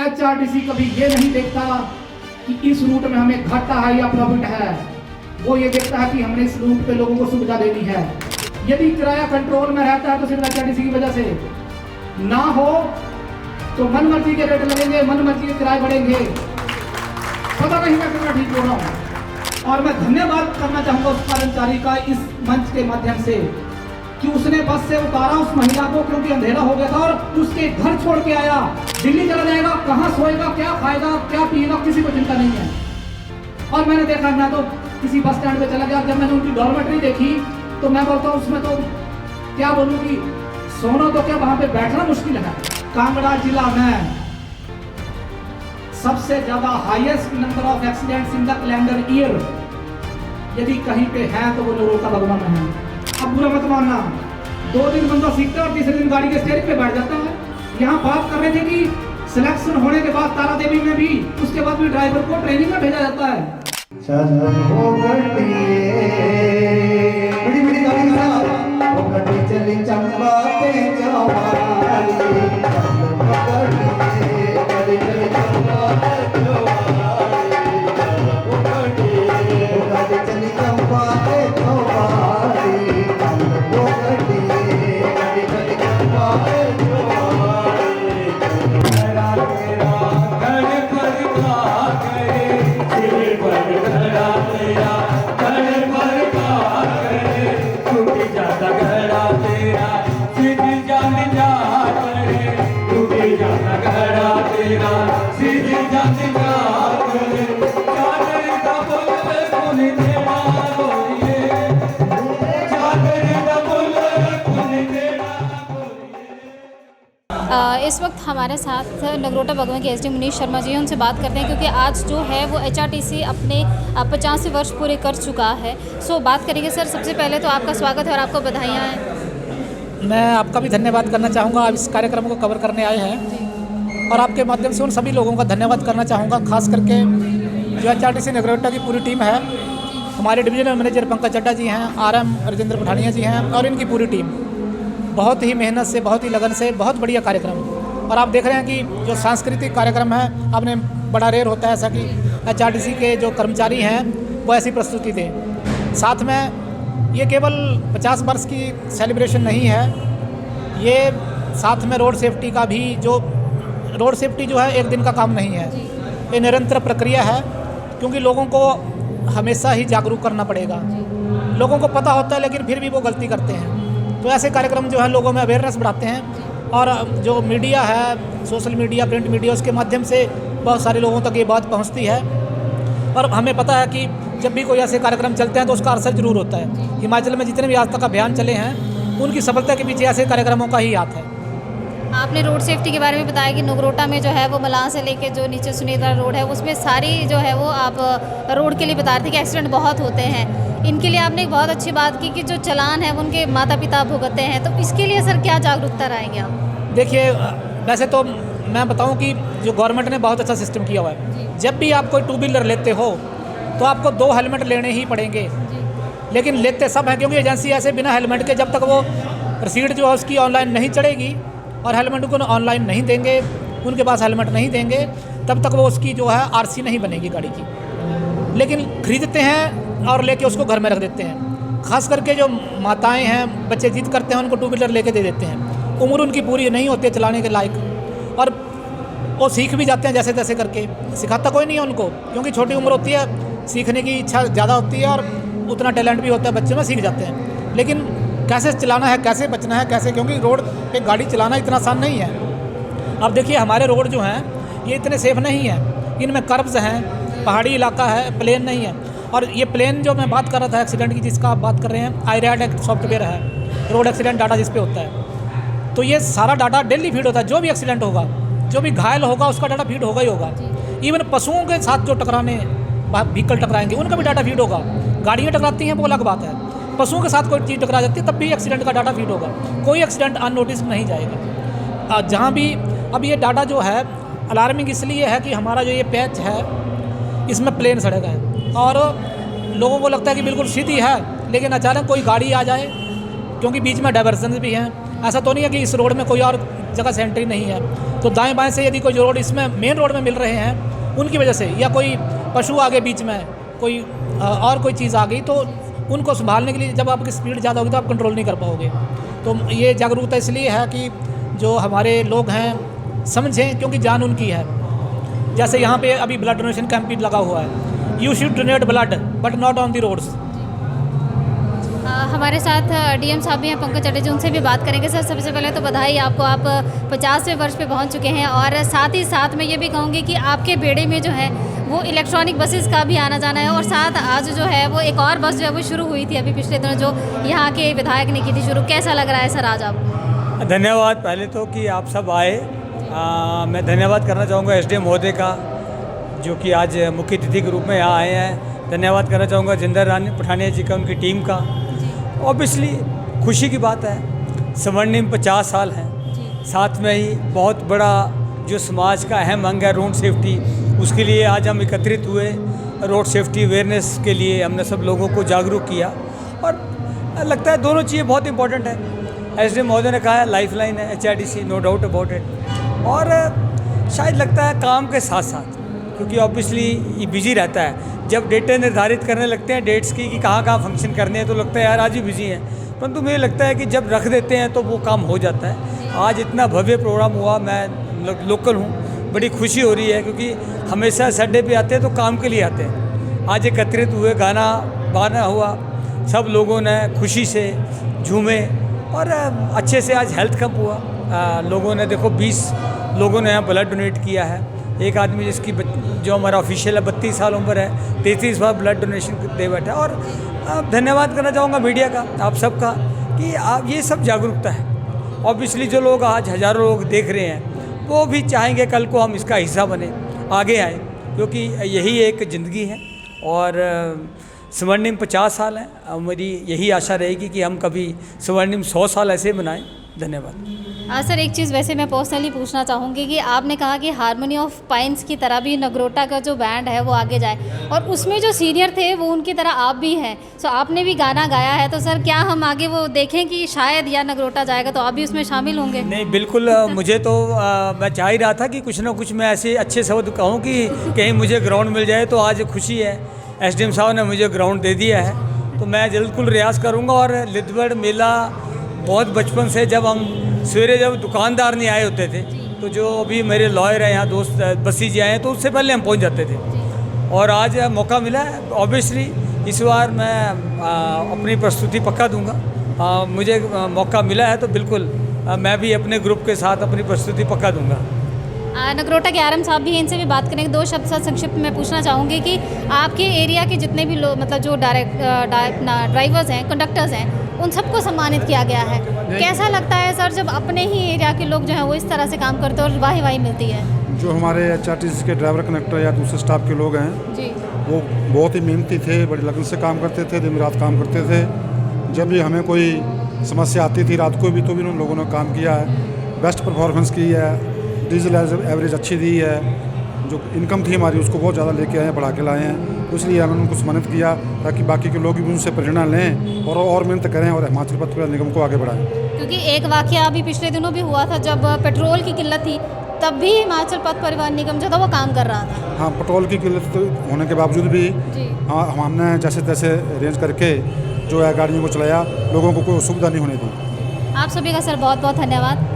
HRTC कभी ये नहीं देखता कि इस रूट में हमें घाटा है या प्रॉफिट है, वो ये देखता है कि हमने इस रूट पे लोगों को सुविधा देनी है। यदि किराया कंट्रोल में रहता है तो सिर्फ HRTC की वजह से, ना हो तो मन मर्जी के रेट लगेंगे, मन मर्जी के किराए बढ़ेंगे। पता नहीं मैं कितना ठीक हो रहा हूँ। और मैं धन्यवाद करना चाहूँगा उस कर्मचारी का इस मंच के माध्यम से कि उसने बस से उतारा उस महिला को, क्योंकि अंधेरा हो गया था, और उसके घर छोड़ के आया। दिल्ली चला जाएगा, कहाँ सोएगा, क्या खाएगा, क्या पिएगा, किसी को चिंता नहीं है। और मैंने देखा, मैं तो किसी बस स्टैंड पे चला गया, जब मैंने उनकी डॉर्मेटरी देखी तो मैं बोलता हूँ उसमें तो क्या बोलूँ कि सोना तो क्या, वहां पे बैठना मुश्किल है। कांगड़ा जिला में सबसे ज्यादा highest number of accidents in the calendar year यदि कहीं पे है तो वो नगरोटा भगवान में है। अब बुरा मत मानना, 2 दिन बंदा सीखता है और तीसरे दिन गाड़ी के स्टीयरिंग पे बैठ जाता है। यहाँ बात कर रहे थे कि सिलेक्शन होने के बाद तारा देवी में भी, उसके बाद भी ड्राइवर को ट्रेनिंग में भेजा जाता है। बड़ी बड़ी गाड़ी खड़ा वो गड्डी चली चंबा पे जवानी, गड्डी चली चंबा पे जवानी, वो गड्डी चली चंबा पे जवानी, वो गड्डी चली चंबा पे जवानी। तेरा तेरा घर पर का करे, सिर पर घड़ा तेरा, घर पर का करे, टूट जाता घड़ा तेरा, सिर जान जा करे, टूट जाता घड़ा तेरा, सिर जान जा करे, चादर का बुल कौन तेरा बोलिए, चादर का बुल कौन तेरा बोलिए। इस वक्त हमारे साथ नगरोटा भगवान के एसडी मुनीश शर्मा जी हैं, उनसे बात करते हैं क्योंकि आज जो है वो HRTC अपने 50 वर्ष पूरे कर चुका है। सो बात करेंगे। सर, सबसे पहले तो आपका स्वागत है और आपको बधाइयाँ हैं। मैं आपका भी धन्यवाद करना चाहूँगा, आप इस कार्यक्रम को कवर करने आए हैं, और आपके माध्यम से उन सभी लोगों का धन्यवाद करना चाहूँगा, खास करके जो HRTC नगरोटा की पूरी टीम है। हमारे डिवीजनल मैनेजर पंकज चड्डा जी हैं, RM राजेंद्र पठानिया जी हैं, और इनकी पूरी टीम बहुत ही मेहनत से, बहुत ही लगन से, बहुत बढ़िया कार्यक्रम। और आप देख रहे हैं कि जो सांस्कृतिक कार्यक्रम है, आपने बड़ा रेयर होता है ऐसा कि HRTC के जो कर्मचारी हैं वो ऐसी प्रस्तुति दें। साथ में ये केवल 50 वर्ष की सेलिब्रेशन नहीं है, ये साथ में रोड सेफ्टी का भी, जो रोड सेफ्टी जो है एक दिन का काम नहीं है, ये निरंतर प्रक्रिया है, क्योंकि लोगों को हमेशा ही जागरूक करना पड़ेगा। लोगों को पता होता है लेकिन फिर भी वो गलती करते हैं। तो ऐसे कार्यक्रम जो है लोगों में अवेयरनेस बढ़ाते हैं, और जो मीडिया है, सोशल मीडिया, प्रिंट मीडिया, उसके माध्यम से बहुत सारे लोगों तक ये बात पहुंचती है। और हमें पता है कि जब भी कोई ऐसे कार्यक्रम चलते हैं तो उसका असर जरूर होता है। हिमाचल में जितने भी आज तक अभियान चले हैं, उनकी सफलता के पीछे ऐसे कार्यक्रमों का ही हाथ है। आपने रोड सेफ्टी के बारे में बताया कि नगरोटा में जो है वो मलाह से लेके जो नीचे सुनीता रोड है, उसमें सारी जो है वो आप रोड के लिए बता रहे थे कि एक्सीडेंट बहुत होते हैं। इनके लिए आपने एक बहुत अच्छी बात की कि जो चालान है वो उनके माता पिता भुगतते हैं। तो इसके लिए सर क्या जागरूकता रहेंगे आप? देखिए, वैसे तो मैं बताऊं कि जो गवर्नमेंट ने बहुत अच्छा सिस्टम किया हुआ है। जब भी आप कोई 2 व्हीलर लेते हो तो आपको 2 हेलमेट लेने ही पड़ेंगे, लेकिन लेते सब हैं, क्योंकि एजेंसी ऐसे बिना हेलमेट के, जब तक वो रसीद जो है उसकी ऑनलाइन नहीं चढ़ेगी और हेलमेट को ऑनलाइन नहीं देंगे, उनके पास हेलमेट नहीं देंगे, तब तक वो उसकी जो है RC नहीं बनेगी गाड़ी की। लेकिन खरीदते हैं और लेके उसको घर में रख देते हैं। खास करके जो माताएं हैं, बच्चे जिद करते हैं, उनको 2 व्हीलर लेके दे देते हैं। उम्र उनकी पूरी नहीं होती है चलाने के लायक, और वो सीख भी जाते हैं जैसे तैसे करके। सिखाता कोई नहीं है उनको, क्योंकि छोटी उम्र होती है, सीखने की इच्छा ज़्यादा होती है, और उतना टैलेंट भी होता है बच्चों में, सीख जाते हैं। लेकिन कैसे चलाना है, कैसे बचना है, कैसे, क्योंकि रोड पे गाड़ी चलाना इतना आसान नहीं है। अब देखिए, हमारे रोड जो हैं ये इतने सेफ नहीं हैं, इनमें कर्व्स हैं, पहाड़ी इलाका है, प्लेन नहीं है। और ये प्लेन जो मैं बात कर रहा था एक्सीडेंट की, जिसका आप बात कर रहे हैं, IRAD एक सॉफ्टवेयर है, रोड एक्सीडेंट डाटा जिस पे होता है। तो ये सारा डाटा डेली फीड होता है। जो भी एक्सीडेंट होगा, जो भी घायल होगा, उसका डाटा फीड होगा ही होगा। इवन पशुओं के साथ जो टकराने व्हीकल टकराएंगे, उनका भी डाटा फीड होगा। गाड़ियाँ टकराती हैं वो अलग बात है, पशुओं के साथ कोई चीज़ टकरा जाती है तब भी एक्सीडेंट का डाटा फीड होगा। कोई एक्सीडेंट अननोटिस नहीं जाएगा। जहाँ भी अब ये डाटा जो है अलार्मिंग इसलिए है कि हमारा जो ये पैच है इसमें प्लेन सड़क है, और लोगों को लगता है कि बिल्कुल सीधी है, लेकिन अचानक कोई गाड़ी आ जाए, क्योंकि बीच में डाइवर्जन भी हैं, ऐसा तो नहीं है कि इस रोड में कोई और जगह से एंट्री नहीं है। तो दाएं बाएं से यदि कोई रोड इसमें मेन रोड में मिल रहे हैं उनकी वजह से, या कोई पशु आ गए बीच में, कोई और कोई चीज़ आ गई, तो उनको संभालने के लिए जब आपकी स्पीड ज़्यादा होगी तो आप कंट्रोल नहीं कर पाओगे। तो ये जागरूकता इसलिए है कि जो हमारे लोग हैं समझें, क्योंकि जान उनकी है। जैसे यहाँ पे अभी ब्लड डोनेशन कैंप भी लगा हुआ है, you should donate blood but not on the roads. हमारे साथ डीएम साहब भी हैं, पंकज चटर्जी, उनसे भी बात करेंगे। सर, सबसे पहले तो बधाई आपको, आप 50वें वर्ष पे पहुंच चुके हैं, और साथ ही साथ मैं ये भी कहूँगी कि आपके बेड़े में जो है वो इलेक्ट्रॉनिक बसेस का भी आना जाना है, और साथ आज जो है वो एक और बस जो है वो शुरू हुई थी अभी पिछले दिनों, जो यहाँ के विधायक ने की थी शुरू। कैसा लग रहा है सर आज आपको? धन्यवाद पहले तो कि आप सब आए। मैं धन्यवाद करना चाहूँगा एसडीएम महोदय का, जो कि आज मुख्य अतिथि के रूप में यहाँ आए हैं। धन्यवाद करना चाहूँगा जिंदर रानी पठानिया जी का, उनकी टीम का। ऑब्वियसली खुशी की बात है, स्वर्णिम 50 साल हैं, साथ में ही बहुत बड़ा जो समाज का अहम अंग है रोड सेफ्टी, उसके लिए आज हम एकत्रित हुए। रोड सेफ्टी अवेयरनेस के लिए हमने सब लोगों को जागरूक किया, और लगता है दोनों चीज़ें बहुत इंपॉर्टेंट है। एसडीएम महोदय ने कहा है लाइफ लाइन है HRDC, no doubt about it. और शायद लगता है काम के साथ साथ, क्योंकि ऑब्वियसली ये बिजी रहता है, जब डेटे निर्धारित करने लगते हैं डेट्स की कि कहाँ कहाँ फंक्शन करने हैं, तो लगता है यार आज ही बिजी हैं, परंतु मुझे लगता है कि जब रख देते हैं तो वो काम हो जाता है। आज इतना भव्य प्रोग्राम हुआ, मैं लोकल हूँ, बड़ी खुशी हो रही है, क्योंकि हमेशा संडे पे आते हैं तो काम के लिए आते हैं। आज एकत्रित हुए, गाना बाना हुआ, सब लोगों ने खुशी से झूमे, और अच्छे से आज हेल्थ कैंप हुआ। लोगों ने देखो 20 लोगों ने यहाँ ब्लड डोनेट किया है। एक आदमी जिसकी जो हमारा ऑफिशियल है 32 साल उम्र है, 33 बार ब्लड डोनेशन दे बैठा है। और धन्यवाद करना चाहूँगा मीडिया का, आप सबका, कि आप ये सब जागरूकता है। ऑब्वियसली जो लोग आज हज़ारों लोग देख रहे हैं वो भी चाहेंगे कल को हम इसका हिस्सा बने, आगे आए, क्योंकि यही एक ज़िंदगी है। और स्वर्णिम 50 साल है, मेरी यही आशा रहेगी कि हम कभी स्वर्णिम 100 साल ऐसे बनाएं। धन्यवाद। सर, एक चीज़ वैसे मैं पर्सनली पूछना चाहूँगी कि आपने कहा कि हारमोनी ऑफ पाइन्स की तरह भी नगरोटा का जो बैंड है वो आगे जाए, और उसमें जो सीनियर थे वो उनकी तरह आप भी हैं, सो आपने भी गाना गाया है, तो सर क्या हम आगे वो देखें कि शायद या नगरोटा जाएगा तो आप भी उसमें शामिल होंगे? नहीं, बिल्कुल। मुझे तो मैं चाह ही रहा था कि कुछ ना कुछ मैं ऐसे अच्छे शब्द कहूँ कि कहीं मुझे ग्राउंड मिल जाए, तो आज खुशी है। एसडीएम साहब ने मुझे ग्राउंड दे दिया है, तो मैं बिल्कुल रियाज़ करूँगा। और लिद्धवड़ मेला बहुत बचपन से, जब हम सवेरे जब दुकानदार नहीं आए होते थे, तो जो अभी मेरे लॉयर हैं यहाँ दोस्त बसी जी आए हैं, तो उससे पहले हम पहुँच जाते थे। और आज मौका मिला है, ऑब्वियसली इस बार मैं अपनी प्रस्तुति पक्का दूंगा। मुझे मौका मिला है तो बिल्कुल मैं भी अपने ग्रुप के साथ अपनी प्रस्तुति पक्का दूंगा। नगरोटा के आरएम साहब भी हैं, इनसे भी बात करेंगे। 2 शब्द साथ संक्षिप्त में पूछना चाहूँगी कि आपके एरिया के जितने भी लोग, मतलब जो ड्राइवर्स हैं, कंडक्टर्स हैं, उन सबको सम्मानित किया गया है। कैसा लगता है सर जब अपने ही एरिया के लोग जो हैं वो इस तरह से काम करते हैं और वाही मिलती है? जो हमारे HRTC के ड्राइवर कंडक्टर या दूसरे स्टाफ के लोग हैं जी, वो बहुत ही मेहनती थे, बड़ी लगन से काम करते थे, दिन रात काम करते थे। जब भी हमें कोई समस्या आती थी रात को भी, तो भी उन लोगों ने काम किया है, बेस्ट परफॉर्मेंस की है, डीजल एवरेज अच्छी दी है, जो इनकम थी हमारी उसको बहुत ज़्यादा लेके आए हैं, बढ़ा के लाए हैं। तो इसलिए हमने उनको सम्मानित किया ताकि बाकी के लोग भी उनसे प्रेरणा लें और मेहनत करें और हिमाचल पथ परिवहन निगम को आगे बढ़ाएं। क्योंकि एक वाकया अभी पिछले दिनों भी हुआ था, जब पेट्रोल की किल्लत थी, तब भी हिमाचल पथ परिवहन निगम जो था वो काम कर रहा था। हाँ, पेट्रोल की किल्लत होने के बावजूद भी हमने जैसे तैसे अरेंज करके जो है गाड़ियों को चलाया, लोगों को कोई असुविधा नहीं होने दी। आप सभी का सर बहुत बहुत धन्यवाद।